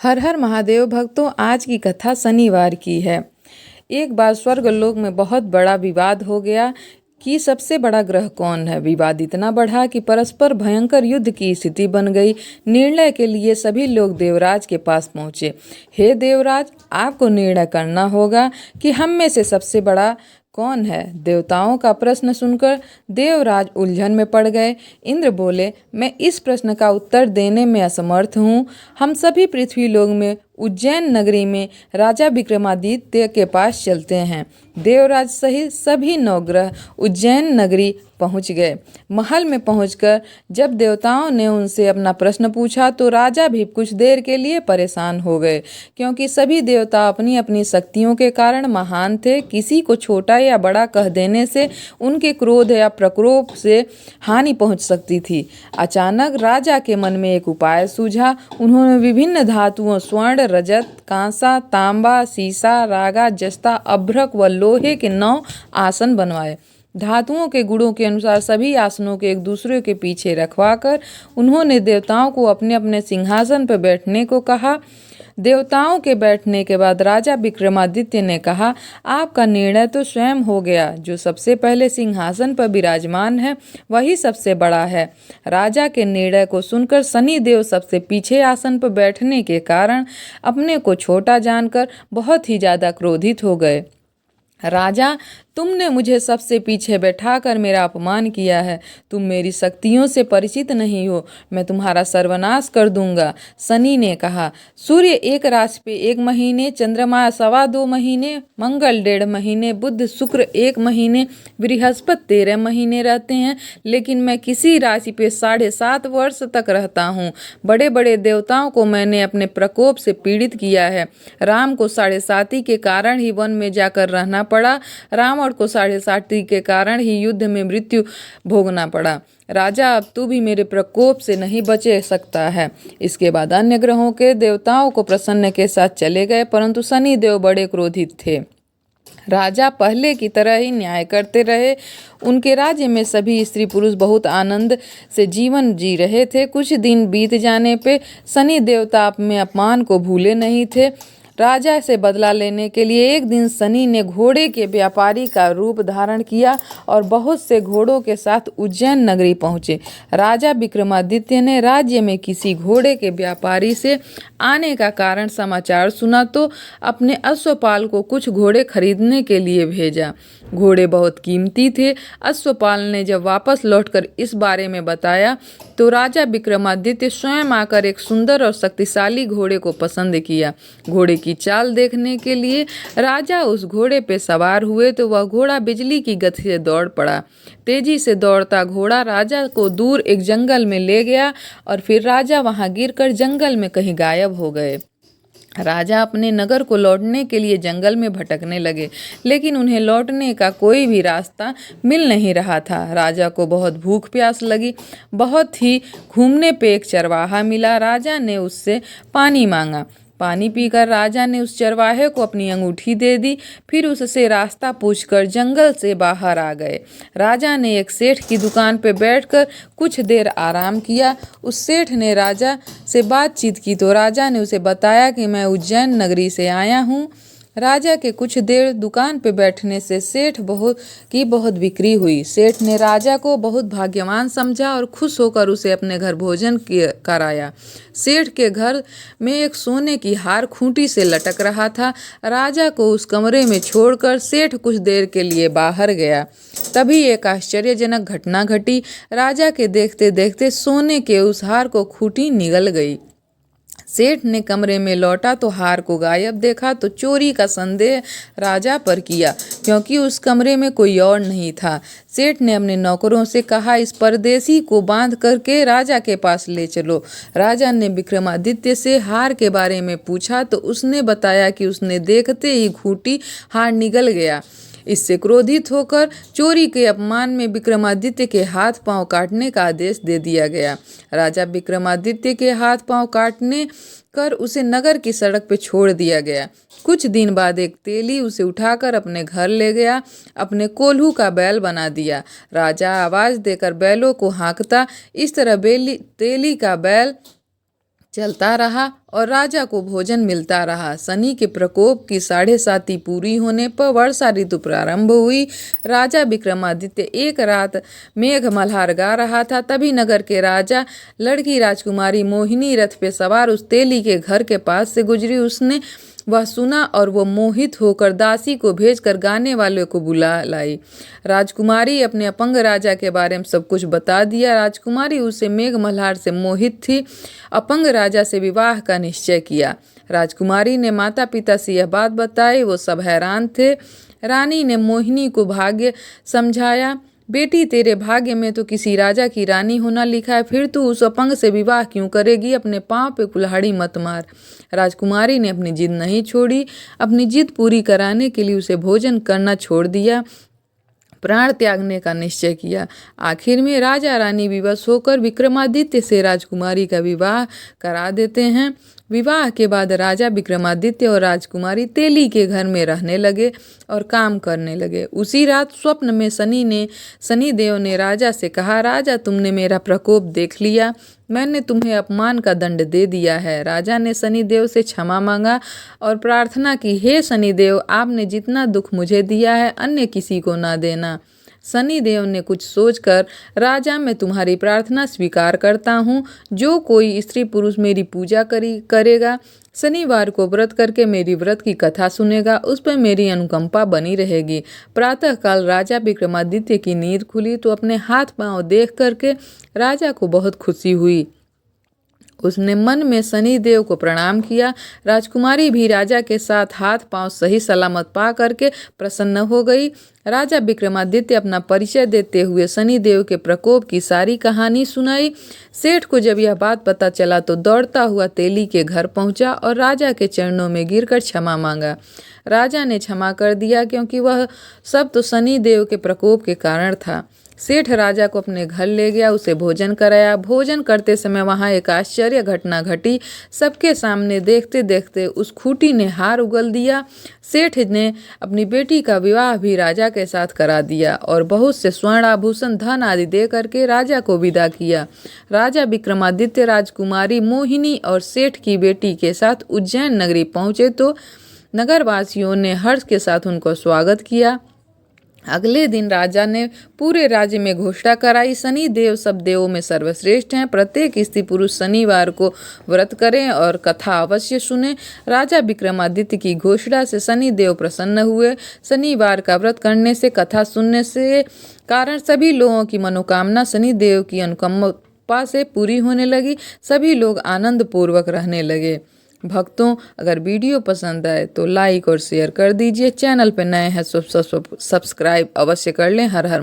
हर हर महादेव भक्तों, आज की कथा शनिवार की है। एक बार स्वर्गलोक में बहुत बड़ा विवाद हो गया कि सबसे बड़ा ग्रह कौन है। विवाद इतना बढ़ा कि परस्पर भयंकर युद्ध की स्थिति बन गई। निर्णय के लिए सभी लोग देवराज के पास पहुंचे। हे देवराज, आपको निर्णय करना होगा कि हम में से सबसे बड़ा कौन है। देवताओं का प्रश्न सुनकर देवराज उलझन में पड़ गए। इंद्र बोले, मैं इस प्रश्न का उत्तर देने में असमर्थ हूँ। हम सभी पृथ्वी लोक में उज्जैन नगरी में राजा विक्रमादित्य के पास चलते हैं। देवराज सहित सभी नवग्रह उज्जैन नगरी पहुंच गए। महल में पहुंचकर जब देवताओं ने उनसे अपना प्रश्न पूछा तो राजा भी कुछ देर के लिए परेशान हो गए, क्योंकि सभी देवता अपनी अपनी शक्तियों के कारण महान थे। किसी को छोटा या बड़ा कह देने से उनके क्रोध या प्रकोप से हानि पहुंच सकती थी। अचानक राजा के मन में एक उपाय सूझा। उन्होंने विभिन्न धातुओं स्वर्ण, रजत, कांसा, तांबा, सीसा, रागा, जस्ता, अभ्रक व लोहे के 9 आसन बनवाए। धातुओं के गुणों के अनुसार सभी आसनों के एक दूसरे के पीछे रखवाकर उन्होंने देवताओं को अपने अपने सिंहासन पर बैठने को कहा। देवताओं के बैठने के बाद राजा विक्रमादित्य ने कहा, आपका निर्णय तो स्वयं हो गया। जो सबसे पहले सिंहासन पर विराजमान है वही सबसे बड़ा है। राजा के निर्णय को सुनकर शनिदेव सबसे पीछे आसन पर बैठने के कारण अपने को छोटा जानकर बहुत ही ज्यादा क्रोधित हो गए। राजा, तुमने मुझे सबसे पीछे बैठाकर मेरा अपमान किया है। तुम मेरी शक्तियों से परिचित नहीं हो। मैं तुम्हारा सर्वनाश कर दूंगा। शनि ने कहा, सूर्य एक राशि पे 1 महीने, चंद्रमा 2.25 महीने, मंगल 1.5 महीने, बुध शुक्र 1 महीने, बृहस्पति 13 महीने रहते हैं, लेकिन मैं किसी राशि पे 7.5 वर्ष तक रहता हूँ। बड़े बड़े देवताओं को मैंने अपने प्रकोप से पीड़ित किया है। राम को 7.5 के कारण ही वन में जाकर रहना पड़ा। रावण को 7.5 के कारण ही युद्ध में मृत्यु भोगना पड़ा। राजा, अब तू भी मेरे प्रकोप से नहीं बचे सकता है। इसके बाद अन्य ग्रहों के देवताओं को प्रसन्न के साथ चले गए, परंतु शनिदेव बड़े क्रोधित थे। राजा पहले की तरह ही न्याय करते रहे। उनके राज्य में सभी स्त्री पुरुष बहुत आनंद से जीवन जी रहे थे। कुछ दिन बीत जाने पे शनि देवता अपने अपमान को भूले नहीं थे। राजा से बदला लेने के लिए एक दिन शनि ने घोड़े के व्यापारी का रूप धारण किया और बहुत से घोड़ों के साथ उज्जैन नगरी पहुंचे। राजा विक्रमादित्य ने राज्य में किसी घोड़े के व्यापारी से आने का कारण समाचार सुना तो अपने अश्वपाल को कुछ घोड़े खरीदने के लिए भेजा। घोड़े बहुत कीमती थे। अश्वपाल ने जब वापस लौटकर इस बारे में बताया तो राजा विक्रमादित्य स्वयं आकर एक सुंदर और शक्तिशाली घोड़े को पसंद किया। घोड़े की चाल देखने के लिए राजा उस घोड़े पे सवार हुए तो वह घोड़ा बिजली की गति से दौड़ पड़ा। तेजी से दौड़ता घोड़ा राजा को दूर एक जंगल में ले गया और फिर राजा वहां गिरकर जंगल में कहीं गायब हो गए। राजा अपने नगर को लौटने के लिए जंगल में भटकने लगे, लेकिन उन्हें लौटने का कोई भी रास्ता मिल नहीं रहा था। राजा को बहुत भूख प्यास लगी। बहुत ही घूमने पे एक चरवाहा मिला। राजा ने उससे पानी मांगा। पानी पीकर राजा ने उस चरवाहे को अपनी अंगूठी दे दी। फिर उससे रास्ता पूछकर जंगल से बाहर आ गए। राजा ने एक सेठ की दुकान पर बैठकर कुछ देर आराम किया। उस सेठ ने राजा से बातचीत की तो राजा ने उसे बताया कि मैं उज्जैन नगरी से आया हूँ। राजा के कुछ देर दुकान पे बैठने से सेठ बहुत बिक्री हुई। सेठ ने राजा को बहुत भाग्यवान समझा और खुश होकर उसे अपने घर भोजन कराया। सेठ के घर में एक सोने की हार खूंटी से लटक रहा था। राजा को उस कमरे में छोड़कर सेठ कुछ देर के लिए बाहर गया। तभी एक आश्चर्यजनक घटना घटी। राजा के देखते देखते सोने के उस हार को खूंटी निगल गई। सेठ ने कमरे में लौटा तो हार को गायब देखा तो चोरी का संदेह राजा पर किया, क्योंकि उस कमरे में कोई और नहीं था। सेठ ने अपने नौकरों से कहा, इस परदेसी को बांध करके राजा के पास ले चलो। राजा ने विक्रमादित्य से हार के बारे में पूछा तो उसने बताया कि उसने देखते ही खूंटी हार निगल गया। इससे क्रोधित होकर चोरी के अपमान में विक्रमादित्य के हाथ पांव काटने का आदेश दे दिया गया। राजा विक्रमादित्य के हाथ पांव काटने कर उसे नगर की सड़क पर छोड़ दिया गया। कुछ दिन बाद एक तेली उसे उठाकर अपने घर ले गया। अपने कोल्हू का बैल बना दिया। राजा आवाज देकर बैलों को हाँकता। इस तरह तेली का बैल चलता रहा और राजा को भोजन मिलता रहा। शनि के प्रकोप की 7.5 पूरी होने पर वर्षा ऋतु प्रारंभ हुई। राजा विक्रमादित्य एक रात मेघ मल्हार गा रहा था, तभी नगर के राजा लड़की राजकुमारी मोहिनी रथ पे सवार उस तेली के घर के पास से गुजरी। उसने वह सुना और वो मोहित होकर दासी को भेजकर गाने वाले को बुला लाई। राजकुमारी अपने अपंग राजा के बारे में सब कुछ बता दिया। राजकुमारी उसे मेघ मल्हार से मोहित थी, अपंग राजा से विवाह का निश्चय किया। राजकुमारी ने माता पिता से यह बात बताई, वो सब हैरान थे। रानी ने मोहिनी को भाग्य समझाया। बेटी, तेरे भाग्य में तो किसी राजा की रानी होना लिखा है, फिर तू उस अपंग से विवाह क्यों करेगी? अपने पाँव पे कुल्हाड़ी मत मार। राजकुमारी ने अपनी जिद नहीं छोड़ी। अपनी जिद पूरी कराने के लिए उसे भोजन करना छोड़ दिया, प्राण त्यागने का निश्चय किया। आखिर में राजा रानी विवश होकर विक्रमादित्य से राजकुमारी का विवाह करा देते हैं। विवाह के बाद राजा विक्रमादित्य और राजकुमारी तेली के घर में रहने लगे और काम करने लगे। उसी रात स्वप्न में शनिदेव ने राजा से कहा, राजा, तुमने मेरा प्रकोप देख लिया, मैंने तुम्हें अपमान का दंड दे दिया है। राजा ने शनिदेव से क्षमा मांगा और प्रार्थना की, हे शनिदेव, आपने जितना दुख मुझे दिया है अन्य किसी को ना देना। शनिदेव ने कुछ सोचकर, राजा, मैं तुम्हारी प्रार्थना स्वीकार करता हूँ। जो कोई स्त्री पुरुष मेरी पूजा करेगा, शनिवार को व्रत करके मेरी व्रत की कथा सुनेगा, उस पर मेरी अनुकंपा बनी रहेगी। प्रातःकाल राजा विक्रमादित्य की नींद खुली तो अपने हाथ पांव देख करके राजा को बहुत खुशी हुई। उसने मन में शनिदेव को प्रणाम किया। राजकुमारी भी राजा के साथ हाथ पांव सही सलामत पा करके प्रसन्न हो गई। राजा विक्रमादित्य अपना परिचय देते हुए शनिदेव के प्रकोप की सारी कहानी सुनाई। सेठ को जब यह बात पता चला तो दौड़ता हुआ तेली के घर पहुंचा और राजा के चरणों में गिरकर क्षमा मांगा। राजा ने क्षमा कर दिया, क्योंकि वह सब तो शनिदेव के प्रकोप के कारण था। सेठ राजा को अपने घर ले गया, उसे भोजन कराया। भोजन करते समय वहाँ एक आश्चर्य घटना घटी। सबके सामने देखते देखते उस खूंटी ने हार उगल दिया। सेठ ने अपनी बेटी का विवाह भी राजा के साथ करा दिया और बहुत से स्वर्ण आभूषण, धन आदि दे करके राजा को विदा किया। राजा विक्रमादित्य राजकुमारी मोहिनी और सेठ की बेटी के साथ उज्जैन नगरी पहुँचे तो नगरवासियों ने हर्ष के साथ उनको स्वागत किया। अगले दिन राजा ने पूरे राज्य में घोषणा कराई, शनि देव सब देवों में सर्वश्रेष्ठ हैं। प्रत्येक स्त्री पुरुष शनिवार को व्रत करें और कथा अवश्य सुने। राजा विक्रमादित्य की घोषणा से शनि देव प्रसन्न हुए। शनिवार का व्रत करने से, कथा सुनने से कारण सभी लोगों की मनोकामना शनि देव की अनुकंपा से पूरी होने लगी। सभी लोग आनंद पूर्वक रहने लगे। भक्तों, अगर वीडियो पसंद आए तो लाइक और शेयर कर दीजिए। चैनल पर नए हैं तो सब्सक्राइब अवश्य कर लें। हर हर